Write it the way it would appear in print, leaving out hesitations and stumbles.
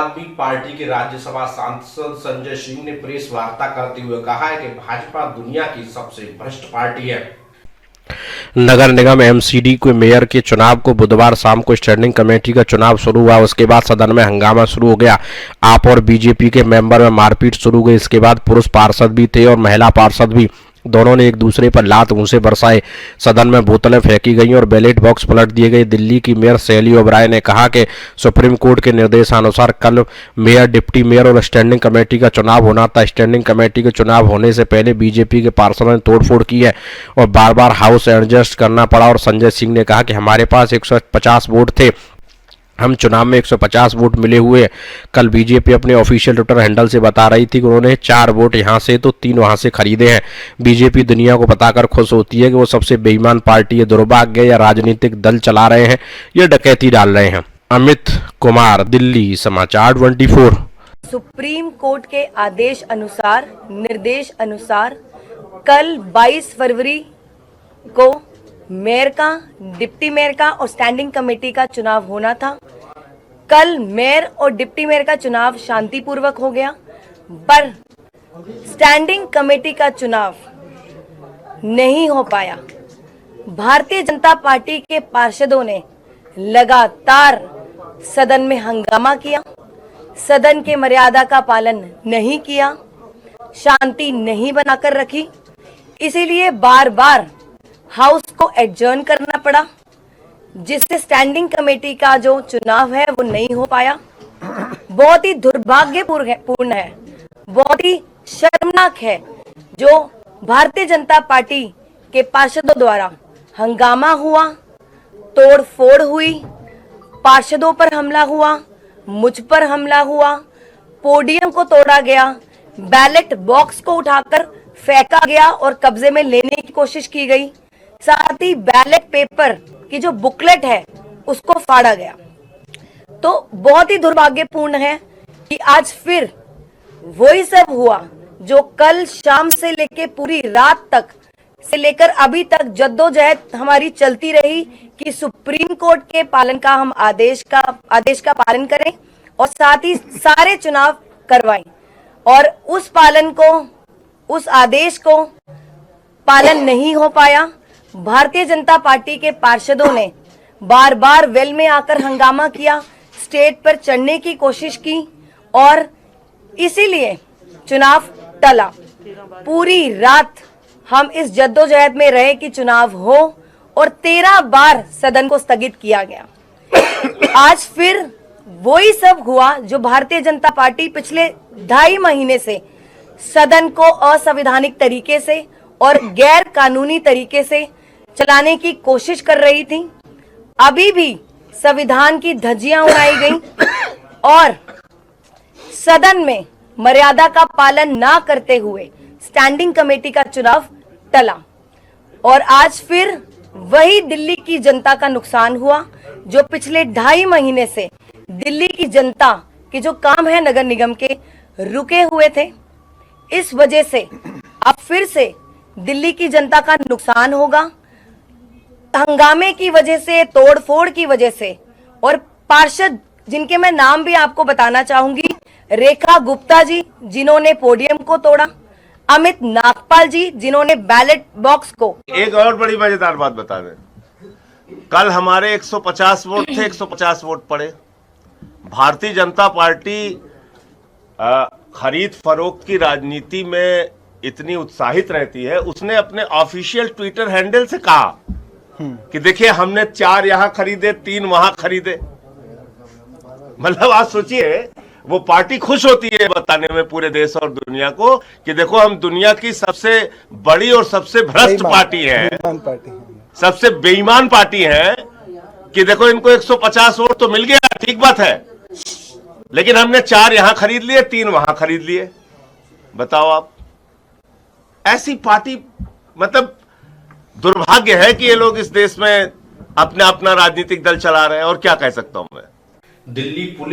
आदमी पार्टी के राज्यसभा सांसद संजय सिंह ने प्रेस वार्ता करते हुए कहा है कि भाजपा दुनिया की सबसे भ्रष्ट पार्टी है। नगर निगम एमसीडी के मेयर के चुनाव को बुधवार शाम को स्टैंडिंग कमेटी का चुनाव शुरू हुआ। उसके बाद सदन में हंगामा शुरू हो गया। आप और बीजेपी के मेंबर में मारपीट शुरू हुई। इसके बाद पुरुष पार्षद भी थे और महिला पार्षद भी, दोनों ने एक दूसरे पर लात घूंसे बरसाए। सदन में बोतलें फेंकी गईं और बैलेट बॉक्स पलट दिए गए। दिल्ली की मेयर शैली ओबराय ने कहा कि सुप्रीम कोर्ट के निर्देशानुसार कल मेयर, डिप्टी मेयर और स्टैंडिंग कमेटी का चुनाव होना था। स्टैंडिंग कमेटी के चुनाव होने से पहले बीजेपी के पार्षदों ने तोड़फोड़ की है और बार बार हाउस एडजस्ट करना पड़ा। और संजय सिंह ने कहा कि हमारे पास 150 वोट थे, हम चुनाव में 150 वोट मिले हुए। कल बीजेपी अपने ऑफिशियल ट्विटर हैंडल से बता रही थी कि उन्होंने 4 वोट यहां से तो 3 वहां से खरीदे हैं। बीजेपी दुनिया को बताकर खुश होती है कि वो सबसे बेईमान पार्टी है। दुर्भाग्य या राजनीतिक दल चला रहे हैं या डकैती डाल रहे हैं। अमित कुमार, दिल्ली समाचार 24। सुप्रीम कोर्ट के आदेश अनुसार, निर्देश अनुसार कल 22 फरवरी को मेयर का, डिप्टी मेयर का और स्टैंडिंग कमेटी का चुनाव होना था। कल मेयर और डिप्टी मेयर का चुनाव शांतिपूर्वक हो गया, पर स्टैंडिंग कमेटी का चुनाव नहीं हो पाया। भारतीय जनता पार्टी के पार्षदों ने लगातार सदन में हंगामा किया, सदन के मर्यादा का पालन नहीं किया, शांति नहीं बनाकर रखी। इसीलिए बार बार हाउस को एडजर्न करना पड़ा, जिससे स्टैंडिंग कमेटी का जो चुनाव है वो नहीं हो पाया। बहुत ही दुर्भाग्यपूर्ण है, बहुत ही शर्मनाक है जो भारतीय जनता पार्टी के पार्षदों द्वारा हंगामा हुआ, तोड़फोड़ हुई, पार्षदों पर हमला हुआ, मुझ पर हमला हुआ, पोडियम को तोड़ा गया, बैलेट बॉक्स को उठाकर फेंका गया और कब्जे में लेने की कोशिश की गई। साथ ही बैलेट पेपर की जो बुकलेट है उसको फाड़ा गया। तो बहुत ही दुर्भाग्यपूर्ण है कि आज फिर वही सब हुआ जो कल शाम से लेकर पूरी रात तक से लेकर अभी तक जद्दोजहद हमारी चलती रही कि सुप्रीम कोर्ट के पालन का हम आदेश का पालन करें और साथ ही सारे चुनाव करवाएं। और उस आदेश को पालन नहीं हो पाया। भारतीय जनता पार्टी के पार्षदों ने बार बार वेल में आकर हंगामा किया, स्टेज पर चढ़ने की कोशिश की और इसीलिए चुनाव टला। पूरी रात हम इस जद्दोजहद में रहे कि चुनाव हो और 13 बार सदन को स्थगित किया गया। आज फिर वही सब हुआ जो भारतीय जनता पार्टी पिछले 2.5 महीने से सदन को असंवैधानिक तरीके से और गैर कानूनी तरीके से चलाने की कोशिश कर रही थी। अभी भी संविधान की धज्जियां उड़ाई गई और सदन में मर्यादा का पालन ना करते हुए स्टैंडिंग कमेटी का चुनाव टला। और आज फिर वही दिल्ली की जनता का नुकसान हुआ जो पिछले 2.5 महीने से दिल्ली की जनता के जो काम है नगर निगम के रुके हुए थे। इस वजह से अब फिर से दिल्ली की जनता का नुकसान होगा। हंगामे की वजह से, तोड़फोड़ की वजह से और पार्षद जिनके मैं नाम भी आपको बताना चाहूंगी, रेखा गुप्ता जी जिन्होंने पोडियम को तोड़ा, अमित नागपाल जी जिन्होंने बैलेट बॉक्स को। एक और बड़ी मजेदार बात बता दें, कल हमारे 150 वोट थे, 150 वोट पड़े। भारतीय जनता पार्टी खरीद फरोख्त की राजनीति में इतनी उत्साहित रहती है। उसने अपने ऑफिशियल ट्विटर हैंडल से कहा कि देखिए हमने 4 यहां खरीदे, 3 वहां खरीदे। मतलब आप सोचिए, वो पार्टी खुश होती है बताने में पूरे देश और दुनिया को कि देखो हम दुनिया की सबसे बड़ी और सबसे भ्रष्ट पार्टी है, सबसे बेईमान पार्टी है कि देखो इनको 150 वोट तो मिल गया, ठीक बात है, लेकिन हमने 4 यहां खरीद लिए, 3 वहां खरीद लिए। बताओ आप, ऐसी पार्टी, मतलब दुर्भाग्य है कि ये लोग इस देश में अपना राजनीतिक दल चला रहे हैं। और क्या कह सकता हूं मैं। दिल्ली पुलिस